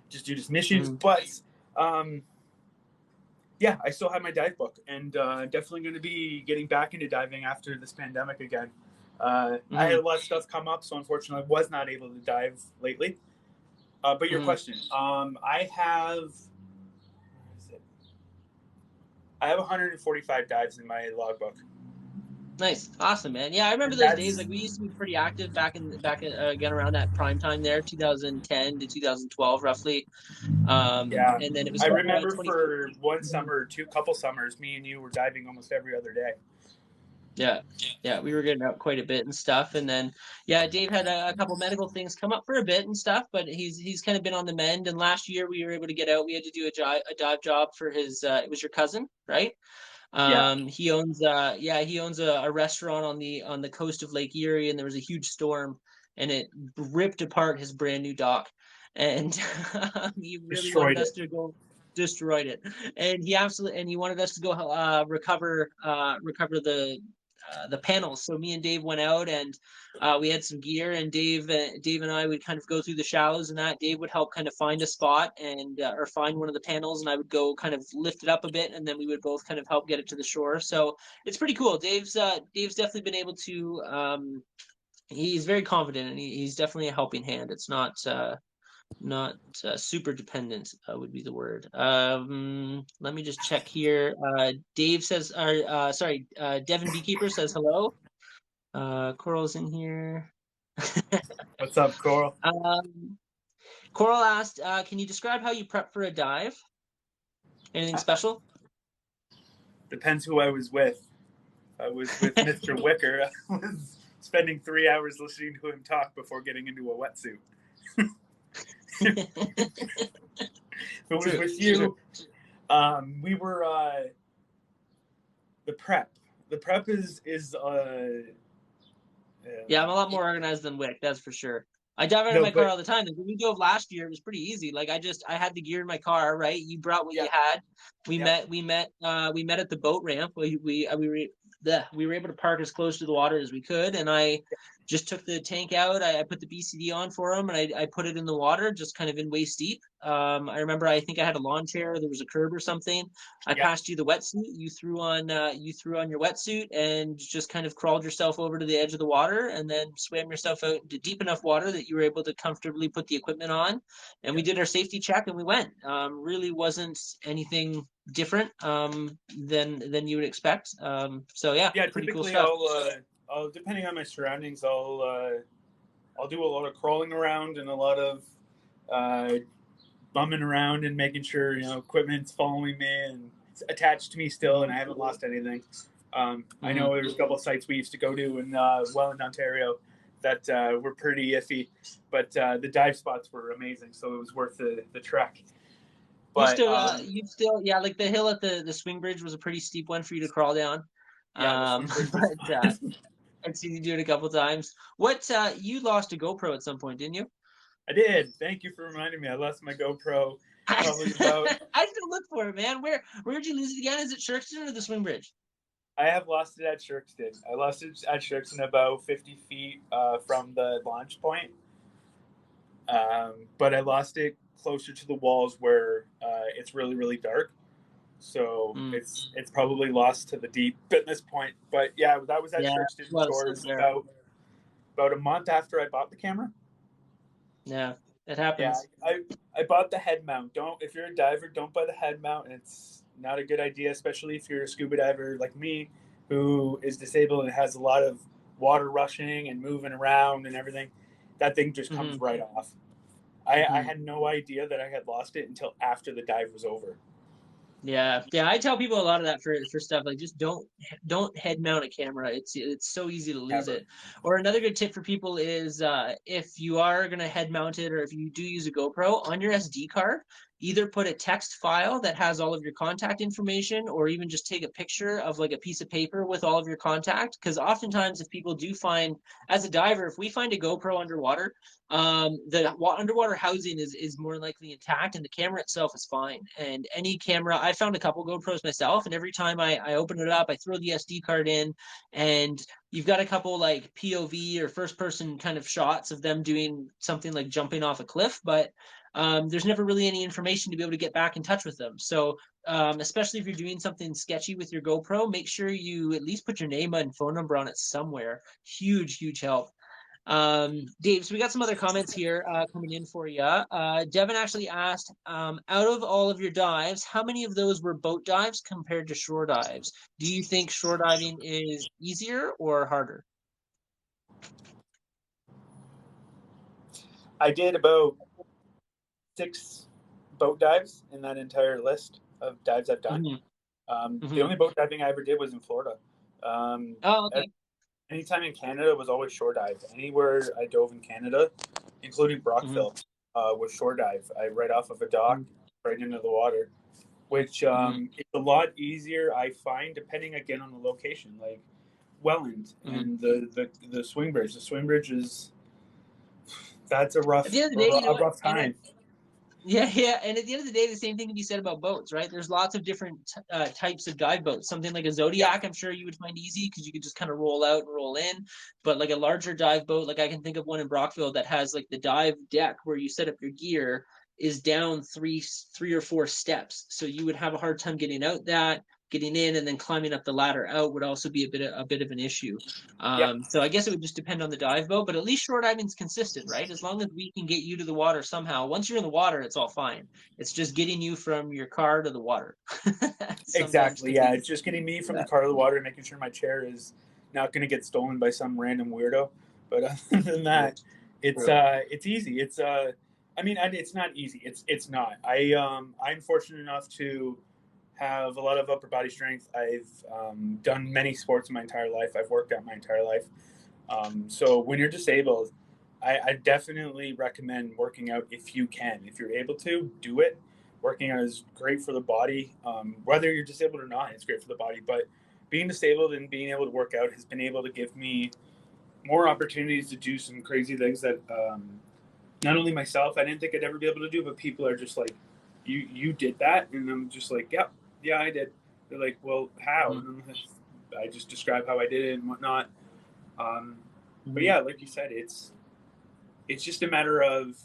just due to some issues. Mhm. But um, yeah, I still have my dive book, and definitely going to be getting back into diving after this pandemic again. I had Mhm. a lot of stuff come up, so unfortunately, I was not able to dive lately. But your Mhm. question, I have I have 145 dives in my logbook, Nice, awesome, man. Yeah, I remember and those days. Like that's we used to be pretty active back in again around that prime time there, 2010 to 2012 roughly. yeah. And then it was I kind of around remember for 2013. one Mhm. summer, couple summers, me and you were diving almost every other day. Yeah, yeah, we were getting out quite a bit and stuff. And then yeah, Dave had a couple medical things come up for a bit and stuff, but he's kind of been on the mend. And last year we were able to get out. We had to do a dive job for his. It was your cousin, right? Yeah, He owns he owns a restaurant on the coast of Lake Erie, and there was a huge storm, and it ripped apart his brand new dock, and he really wanted destroyed us it. to go destroyed it, and he wanted us to go recover the panels. So me and Dave went out and we had some gear, and Dave and I would kind of go through the shallows and that. Dave would help kind of find a spot and or find one of the panels, and I would go kind of lift it up a bit, and then we would both kind of help get it to the shore. So it's pretty cool. Dave's definitely been able to. He's very confident, and he's definitely a helping hand. It's not super dependent would be the word. Let me just check here. Dave says, or sorry, Devin Beekeeper says hello. Coral's in here. What's up, Coral? um, Coral asked, "Can you describe how you prep for a dive? Anything special?" Depends who I was with. I was with Mr. Wicker. I was spending 3 hours listening to him talk before getting into a wetsuit. If it was True, with true. you, we were the prep. The prep Yeah, I'm a lot more organized than Wick, that's for sure. I dive out of no, my car but all the time. When we drove last year, it was pretty easy. Like I had the gear in my car, right? You brought what yeah, you had. yeah, We met at the boat ramp. We were able to park as close to the water as we could, and I just took the tank out. I put the BCD on for him, and I put it in the water, just kind of in waist deep. I remember I think I had a lawn chair. There was a curb or something. I yeah, passed you the wetsuit. You threw on your wetsuit and just kind of crawled yourself over to the edge of the water, and then swam yourself out into deep enough water that you were able to comfortably put the equipment on. And yeah. we did our safety check and we went. Really wasn't anything different than you would expect. So yeah, Yeah, pretty cool typically stuff. I'll depending on my surroundings, I'll do a lot of crawling around and a lot of uh, bumming around and making sure equipment's following me and it's attached to me still, and I haven't lost anything. I Mm-hmm. know there's a couple of sites we used to go to in Welland, Ontario, that were pretty iffy, but the dive spots were amazing, so it was worth the trek. But Yeah, like the hill at the swing bridge was a pretty steep one for you to crawl down. yeah, the swing bridge was But fun. I've seen you do it a couple times. You lost a GoPro at some point, didn't you? I did. Thank you for reminding me. I lost my GoPro I probably about. still look for it, man. Where'd you lose it again? Is it Sharkston or the Swing Bridge? I have lost it at Shirkston. I lost it at Shirkston about 50 feet from the launch point. But I lost it closer to the walls where it's really really dark. So Mm, it's probably lost to the deep at this point. But yeah, that was at yeah, Shirkston a lot of silt Shores there. about a month after I bought the camera. Yeah, it Yeah, happens. I bought the head mount. Don't If you're a diver, don't buy the head mount. It's not a good idea, especially if you're a scuba diver like me, who is disabled and has a lot of water rushing and moving around and everything. That thing just comes Hmm. right off. I Hmm. had no idea that I had lost it until after the dive was over. Yeah, yeah. I tell people a lot of that for stuff like just don't head mount a camera. It's so easy to lose Ever. it. Or another good tip for people is if you are gonna head mount it or if you do use a GoPro on your SD card, either put a text file that has all of your contact information, or even just take a picture of like a piece of paper with all of your contact. Because oftentimes, if people do find, as a diver, if we find a GoPro underwater, the underwater housing is more likely intact, and the camera itself is fine. And any camera, I found a couple GoPros myself, and every time I open it up, I throw the SD card in, and you've got a couple like POV or first person kind of shots of them doing something like jumping off a cliff, but there's never really any information to be able to get back in touch with them. So, especially if you're doing something sketchy with your GoPro, make sure you at least put your name and phone number on it somewhere. Huge, huge help. Dave, so we got some other comments here coming in for you. Devin actually asked, out of all of your dives, how many of those were boat dives compared to shore dives? Do you think shore diving is easier or harder? I did about 6 boat dives in that entire list of dives I've done. Mm-hmm. The Mm-hmm. only boat diving I ever did was in Florida. Oh, okay. Anytime in Canada was always shore dive. Anywhere I dove in Canada, including Mm-hmm. Brockville, was shore dive. I right off of a dock, right into the water, which Mm-hmm. is a lot easier, I find, depending again on the location. Like Welland Mm-hmm. and the swing bridge. The swing bridge is that's At the end of the day, you a know, rough and time. yeah, yeah, and at the end of the day, the same thing can be said about boats, right? There's lots of different types of dive boats. Something like a Yeah, Zodiac, I'm sure you would find easy because you could just kind of roll out and roll in. But like a larger dive boat, like I can think of one in Brockville that has like the dive deck where you set up your gear is down three or four steps, so you would have a hard time getting out that, getting in, and then climbing up the ladder out would also be a bit of an issue. yeah, So I guess it would just depend on the dive boat, but at least shore diving's consistent, right? As long as we can get you to the water somehow. Once you're in the water, it's all fine. It's just getting you from your car to the water. Sometimes exactly. can Yeah, be it's just getting me from the that. car to the water and making sure my chair is not going to get stolen by some random weirdo. But other than True. that, True. it's easy. I mean, it's not easy. It's not. I'm fortunate enough to have a lot of upper body strength. I've done many sports my entire life. I've worked out my entire life. So when you're disabled, I definitely recommend working out if you can. If you're able to, do it. Working out is great for the body. Whether you're disabled or not, it's great for the body. But being disabled and being able to work out has been able to give me more opportunities to do some crazy things that not only myself I didn't think I'd ever be able to do, but people are just like, you did that, and I'm just like, yeah, I did. They're like, well, how? Mm-hmm. And I just describe how I did it and whatnot. Um, but Mm-hmm. yeah, like you said, it's just a matter of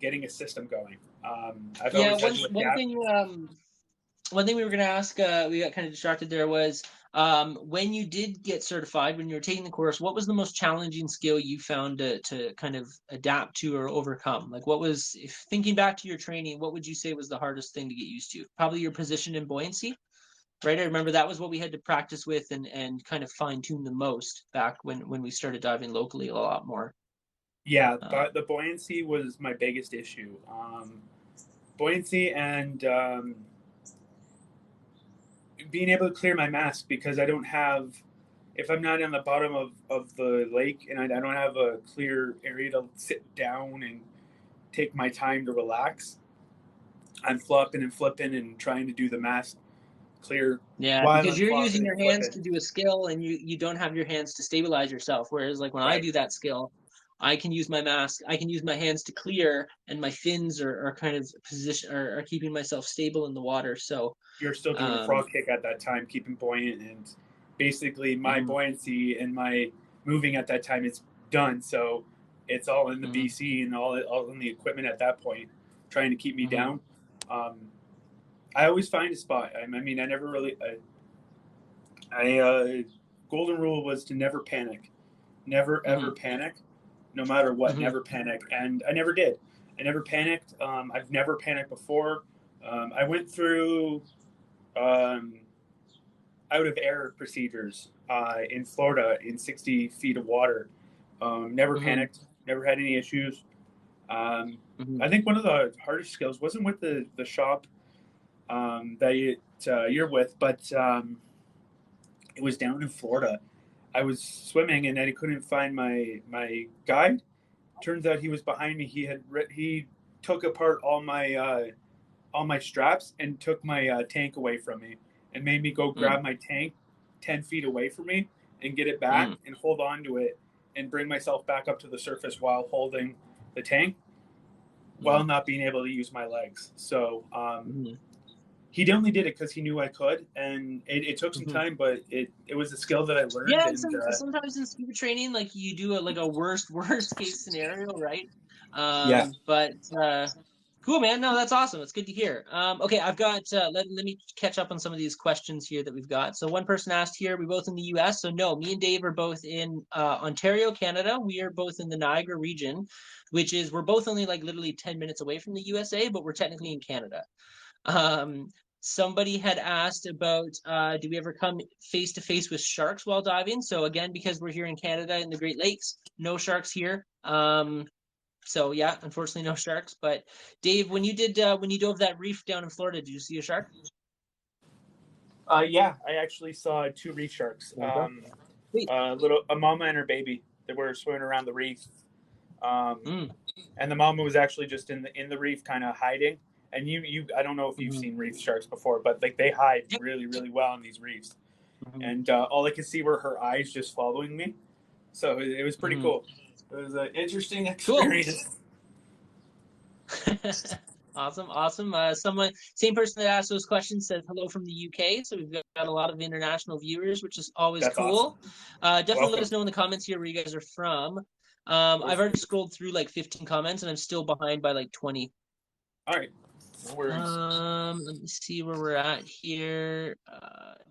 getting a system going. I've Yeah, always had one to one adapt. thing one thing we were going to ask, we got kind of distracted there, was when you did get certified, when you were taking the course, what was the most challenging skill you found to kind of adapt to or overcome? Like, what was, if thinking back to your training, what would you say was the hardest thing to get used to? Probably your position and buoyancy, right? I remember that was what we had to practice with and kind of fine tune the most back when we started diving locally a lot more. Yeah, Uh, but the buoyancy was my biggest issue. Buoyancy and being able to clear my mask, because I don't have, if I'm not on the bottom of the lake and I don't have a clear area to sit down and take my time to relax, I'm flopping and flipping and trying to do the mask clear Yeah, while because I'm you're flopping using and your hands flipping. to do a skill and you don't have your hands to stabilize yourself. Whereas like when I Right. do that skill, I can use my mask, I can use my hands to clear, and my fins are kind of position are keeping myself stable in the water. So You're still doing a um frog kick at that time, keeping buoyant, and basically my mhm, buoyancy and my moving at that time is done. So it's all in the mhm, BC and all in the equipment at that point, trying to keep me mhm, down. Um, I always find a spot. I mean, I never really. Golden rule was to never panic, never ever mhm, panic, no matter what. mhm, Never panic, and I never did. I never panicked. I've never panicked before. I went through um, out of air procedures in Florida in 60 feet of water. Never mhm, panicked. Never had any issues. mhm, I think one of the hardest skills wasn't with the shop that you're with, but it was down in Florida. I was swimming and I couldn't find my guide. Turns out he was behind me. He took apart all my straps and took my tank away from me and made me go Mm, grab my tank 10 feet away from me and get it back mm, and hold on to it and bring myself back up to the surface while holding the tank while mm, not being able to use my legs. So mm, he only did it because he knew I could, and it took some mm. time, but it was a skill that I learned, Yeah, and sometimes in scuba training, like you do a worst case scenario, right? yeah, But cool, man. No, that's awesome. It's good to hear. Okay, I've got let me catch up on some of these questions here that we've got. So one person asked here, we both in the US. So no, me and Dave are both in Ontario, Canada. We are both in the Niagara region, which is we're both only like literally 10 minutes away from the USA, but we're technically in Canada. Um, Somebody had asked about do we ever come face to face with sharks while diving? So again, because we're here in Canada in the Great Lakes, no sharks here. So yeah, unfortunately no sharks. But Dave, when you dove that reef down in Florida, did you see a shark? yeah, I actually saw two reef sharks, There you go. Sweet. a mama and her baby that were swimming around the reef, um, Mm, and the mama was actually just in the reef, kind of hiding. And I don't know if you've mhm. seen reef sharks before, but like they hide Yep. really well in these reefs. Mhm, And all I could see were her eyes just following me. So it was pretty mhm. cool. It was an interesting Cool. experience. Awesome, awesome. Same person that asked those questions says hello from the UK. So we've got a lot of international viewers, which is always That's awesome. cool. Definitely let Welcome. us know in the comments here where you guys are from. All I've already scrolled through like 15 comments and I'm still behind by like 20. right, no worries. Let me see where we're at here.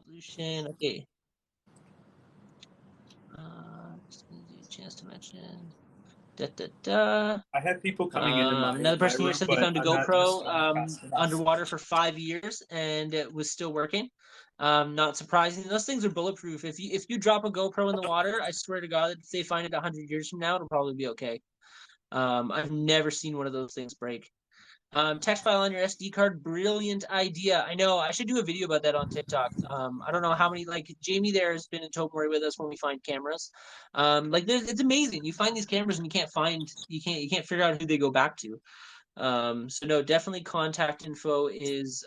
Evolution. Okay. Just gonna do a chance to mention. Da da da. I had people coming into Another my person here room, said they but found a I'm not going to GoPro swim fast enough. underwater for 5 years and it was still working. Not surprising. Those things are bulletproof. If you drop a GoPro in the water, I swear to God, if they find it 100 years from now, it'll probably be okay. I've never seen one of those things break. Text file on your SD card, brilliant idea. I know I should do a video about that on TikTok. I don't know how many like Jamie there has been in Topmori with us when we find cameras. Like it's amazing. You find these cameras and you can't figure out who they go back to. So no, definitely contact info is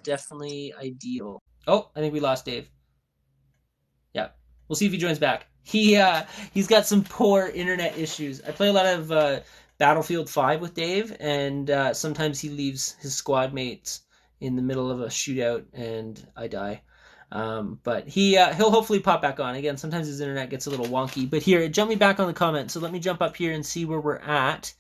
definitely ideal. Oh, I think we lost Dave. Yeah, we'll see if he joins back. He's got some poor internet issues. I play a lot of Battlefield 5 with Dave, and sometimes he leaves his squad mates in the middle of a shootout, and I die. But he'll hopefully pop back on again. Sometimes his internet gets a little wonky. But here, jump me back on the comments. So let me jump up here and see where we're at.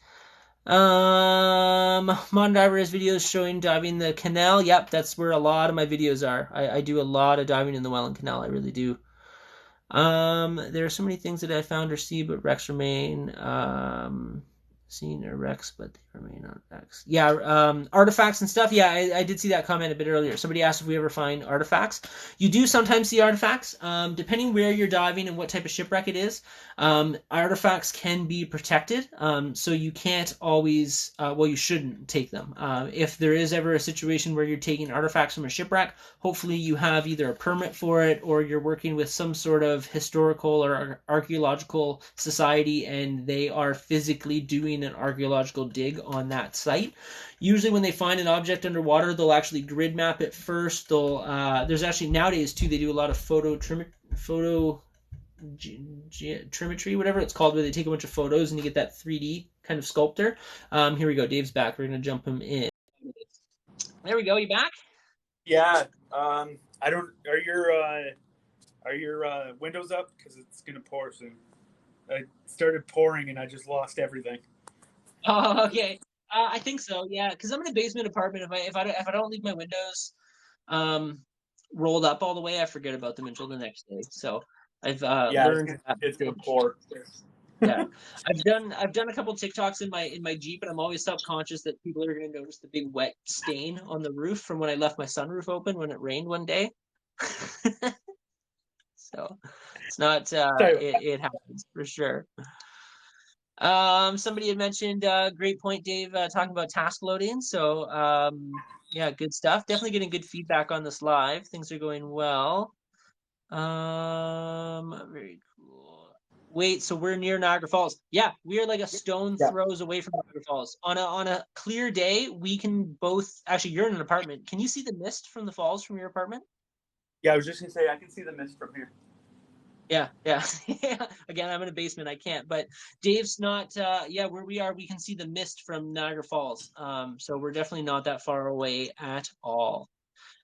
Modern Diver has videos showing diving the canal. Yep, that's where a lot of my videos are. I do a lot of diving in the Welland Canal. I really do. There are so many things that I found or see, but Rex remain. Seen or Rex, but they remain on Rex. Yeah, artifacts and stuff. Yeah, I did see that comment a bit earlier. Somebody asked if we ever find artifacts. You do sometimes see artifacts, depending where you're diving and what type of shipwreck it is. Artifacts can be protected, so you can't always. Well, you shouldn't take them. If there is ever a situation where you're taking artifacts from a shipwreck, hopefully you have either a permit for it or you're working with some sort of historical or archaeological society and they are physically doing an archaeological dig on that site. Usually when they find an object underwater, they'll actually grid map it first. There's actually nowadays too, they do a lot of photo trimetry, whatever it's called, where they take a bunch of photos and you get that 3D kind of sculptor. Here we go. Dave's back. We're gonna jump him in. There we go. You back? Yeah. I don't. Are your windows up? Because it's gonna pour soon. It started pouring and I just lost everything. Oh, okay. I think so. Yeah, because I'm in a basement apartment. If I don't leave my windows um rolled up all the way, I forget about them until the next day. So I've Yeah, learned that. it's gonna pour. Yeah, I've done a couple TikToks in my Jeep, and I'm always self conscious that people are going to notice the big wet stain on the roof from when I left my sunroof open when it rained one day. So it's not So it happens for sure. Somebody had mentioned great point, Dave, talking about task loading. So yeah, good stuff. Definitely getting good feedback on this live. Things are going well. Very cool. Wait, so we're near Niagara Falls. Yeah, we are like a stone Yeah. throws away from Niagara Falls. On a clear day, we can both actually you're in an apartment. Can you see the mist from the falls from your apartment? Yeah, I was just gonna say I can see the mist from here. Yeah, yeah. Again, I'm in a basement. I can't. But Dave's not. Yeah, where we are, we can see the mist from Niagara Falls. So we're definitely not that far away at all.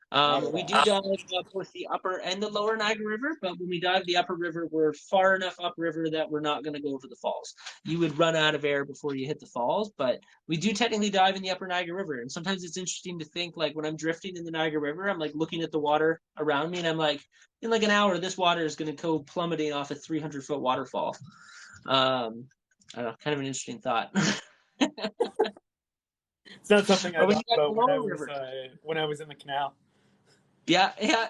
Not at We all. do dive both the upper and the lower Niagara River, but when we dive the upper river, we're far enough upriver that we're not going to go over the falls. You would run out of air before you hit the falls, but we do technically dive in the upper Niagara River. And sometimes it's interesting to think, like when I'm drifting in the Niagara River, I'm like looking at the water around me, and I'm like, in like an hour, this water is going to go plummeting off a 300-foot waterfall. I don't know, kind of an interesting thought. It's not something I Or when thought you got the about lower river. when I was in the canal. Yeah, yeah.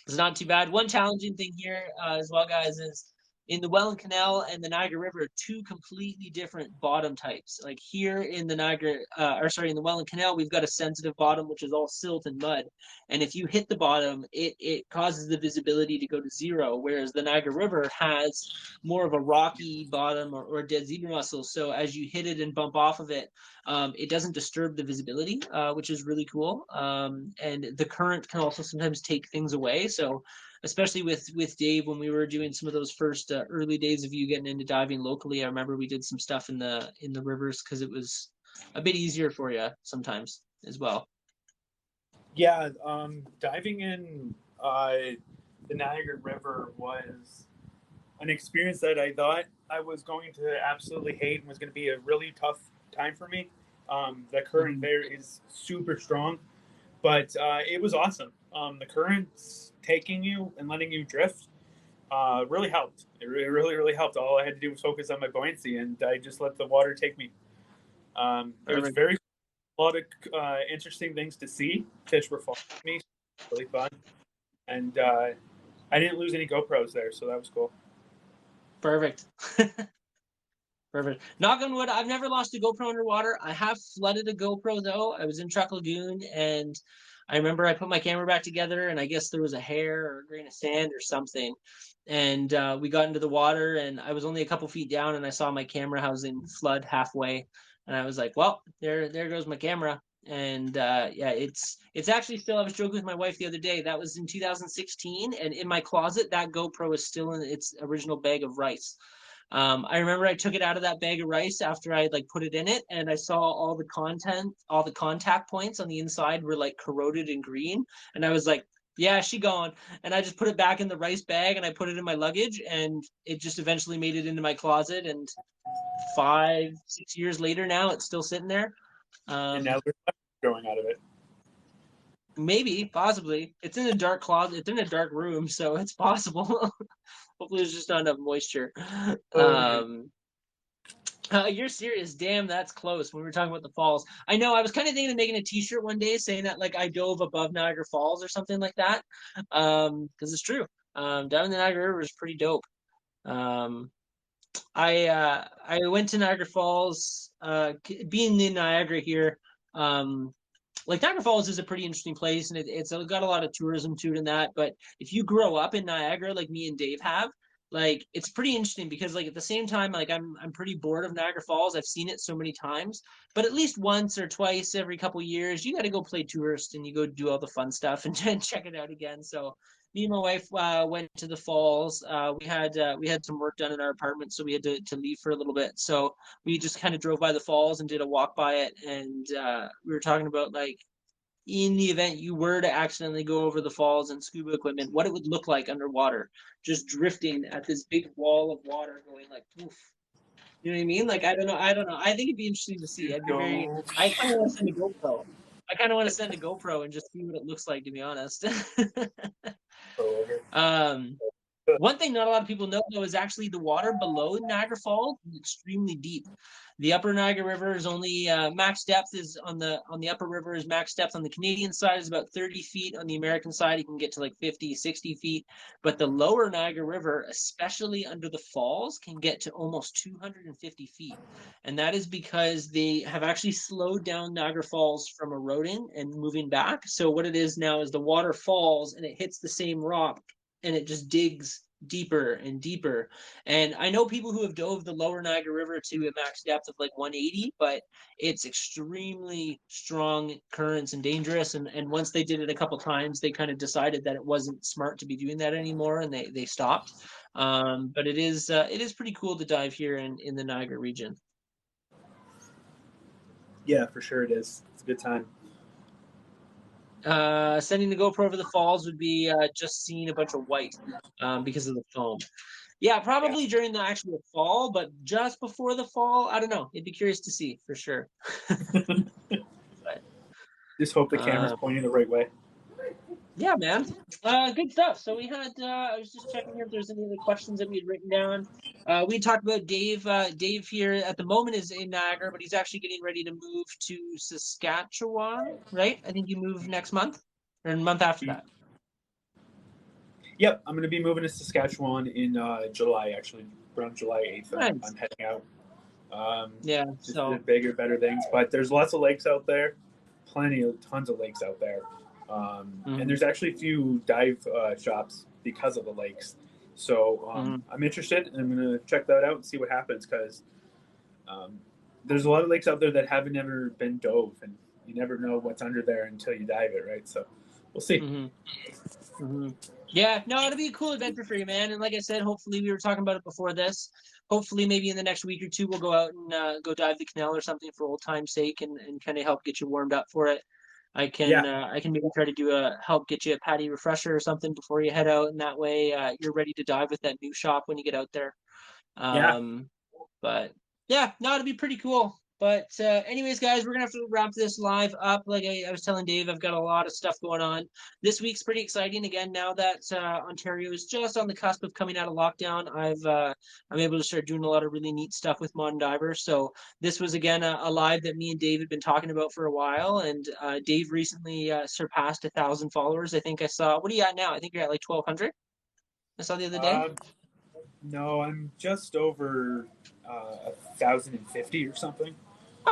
It's not too bad. One challenging thing here as well, guys, is in the Welland Canal and the Niagara River, two completely different bottom types. Like here in the Niagara, or sorry, in the Welland Canal, we've got a sensitive bottom, which is all silt and mud. And if you hit the bottom, it causes the visibility to go to zero, whereas the Niagara River has more of a rocky bottom or dead zebra mussel. So as you hit it and bump off of it, it doesn't disturb the visibility, which is really cool. And the current can also sometimes take things away. So, especially with Dave, when we were doing some of those first early days of you getting into diving locally, I remember we did some stuff in the rivers because it was a bit easier for you sometimes as well. Yeah, diving in the Niagara River was an experience that I thought I was going to absolutely hate and was going to be a really tough time for me. The current Mm-hmm. there is super strong, but it was awesome. The currents taking you and letting you drift really helped. It really, really helped. All I had to do was focus on my buoyancy, and I just let the water take me. There was Perfect. very a lot of interesting things to see. Fish were following me, really fun, and I didn't lose any GoPros there, so that was cool. Perfect. Perfect. Knock on wood, I've never lost a GoPro underwater. I have flooded a GoPro though. I was in Truck Lagoon and I remember I put my camera back together and I guess there was a hair or a grain of sand or something. And we got into the water and I was only a couple feet down and I saw my camera housing flood halfway. And I was like, well, there goes my camera. And yeah, it's actually still. I was joking with my wife the other day. That was in 2016, and in my closet, that GoPro is still in its original bag of rice. I remember I took it out of that bag of rice after I like put it in it, and I saw all the contact points on the inside were like corroded and green, and I was like, "Yeah, she gone." And I just put it back in the rice bag, and I put it in my luggage, and it just eventually made it into my closet. And 5, 6 years later, now it's still sitting there. And now Um, there's growing out of it. Maybe, possibly, it's in a dark closet. It's in a dark room, so it's possible. Hopefully, there's just not enough moisture. Oh, good. Um, you're serious. Damn, that's close. When we were talking about the falls, I know I was kind of thinking of making a T-shirt one day saying that like I dove above Niagara Falls or something like that. Because it's true. Down in the Niagara River is pretty dope. Um, I went to Niagara Falls. Being in Niagara here, um, like Niagara Falls is a pretty interesting place, and it's got a lot of tourism to it and that. But if you grow up in Niagara, like me and Dave have, like it's pretty interesting because like at the same time, like I'm pretty bored of Niagara Falls. I've seen it so many times, but at least once or twice every couple years, you got to go play tourist and you go do all the fun stuff and check it out again. So me and my wife went to the falls. We had some work done in our apartment, so we had to leave for a little bit. So we just kind of drove by the falls and did a walk by it, and we were talking about like in the event you were to accidentally go over the falls and scuba equipment, what it would look like underwater, just drifting at this big wall of water going like poof. You know what I mean? Like I don't know. I think it'd be interesting to see. You I'd be very. go I kind of want to send a GoPro. I kind of want to send a GoPro and just see what it looks like. To be honest. over. um, One thing not a lot of people know though is actually the water below Niagara Falls is extremely deep. The upper Niagara River is only max depth is on the upper river is max depth on the Canadian side is about 30 feet. On the American side, you can get to like 50, 60 feet. But the lower Niagara River, especially under the falls, can get to almost 250 feet. And that is because they have actually slowed down Niagara Falls from eroding and moving back. So what it is now is the water falls and it hits the same rock and it just digs deeper and deeper. And I know people who have dove the lower Niagara River to a max depth of like 180, but it's extremely strong currents and dangerous. And once they did it a couple times, they kind of decided that it wasn't smart to be doing that anymore, and they stopped. But it is pretty cool to dive here in the Niagara region. Yeah, for sure it is. It's a good time. Sending the GoPro over the falls would be just seeing a bunch of white because of the foam. Yeah, Yeah. probably during the actual fall, but just before the fall, I don't know. I'd be curious to see for sure. But Just hope the camera's uh, pointing the right way. yeah, man. Good stuff. So we had. I was just checking here if there's any other questions that we had written down. We talked about Dave. Dave here at the moment is in Niagara, but he's actually getting ready to move to Saskatchewan. Right? I think you move next month or a month after that. Yep, I'm going to be moving to Saskatchewan in July, actually. Around July 8th, I'm Nice. heading out. Yeah. Just the So. bigger, better things. But there's lots of lakes out there, tons of lakes out there. And Mhm, there's actually a few dive shops because of the lakes. So mhm, I'm interested, and I'm going to check that out and see what happens because um, there's a lot of lakes out there that haven't ever been dove, and you never know what's under there until you dive it, right? So we'll see. mhm. hmm Yeah, no, it'll be a cool adventure for you, man. And like I said, hopefully we were talking about it before this. Hopefully, maybe in the next week or two, we'll go out and go dive the canal or something for old time's sake, and kind of help get you warmed up for it. Yeah, I can maybe try to do a help get you a patty refresher or something before you head out, and that way you're ready to dive with that new shop when you get out there. yeah, Um, but yeah, no, it'd be pretty cool. But anyways, guys, we're gonna have to wrap this live up. Like I was telling Dave, I've got a lot of stuff going on. This week's pretty exciting. Again, now that Ontario is just on the cusp of coming out of lockdown, I'm able to start doing a lot of really neat stuff with Modern Diver. So this was again a live that me and Dave had been talking about for a while, and Dave recently surpassed 1,000 followers. I think I saw. What are you at now? I think you're at like 1,200. I saw the other day. uh, no, I'm just over 1,050 or something.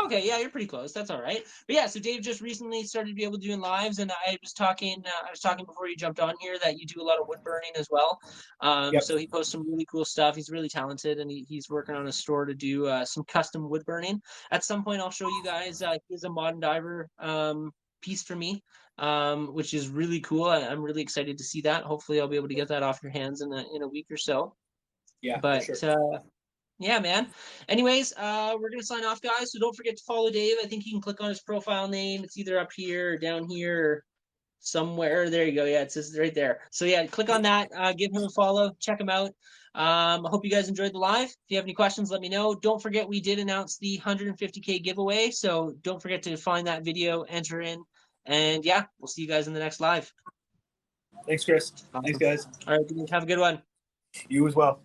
Okay, yeah, you're pretty close. That's all right. But yeah, so Dave just recently started to be able to doing lives, and I was talking before you jumped on here that you do a lot of wood burning as well. Yep. So he posts some really cool stuff. He's really talented, and he's working on a store to do some custom wood burning. At some point, I'll show you guys. He's a modern diver piece for me, which is really cool. I'm really excited to see that. Hopefully, I'll be able to get that off your hands in a week or so. Yeah, for But sure. yeah, man. Anyways, we're gonna sign off, guys. So don't forget to follow Dave. I think you can click on his profile name. It's either up here or down here or somewhere. There you go. Yeah, it says right there. So yeah, click on that. Give him a follow. Check him out. I hope you guys enjoyed the live. If you have any questions, let me know. Don't forget we did announce the 150K giveaway. So don't forget to find that video, enter in, and yeah, we'll see you guys in the next live. Thanks, Chris. Thanks, Awesome. guys. All right, have a good one. You as well.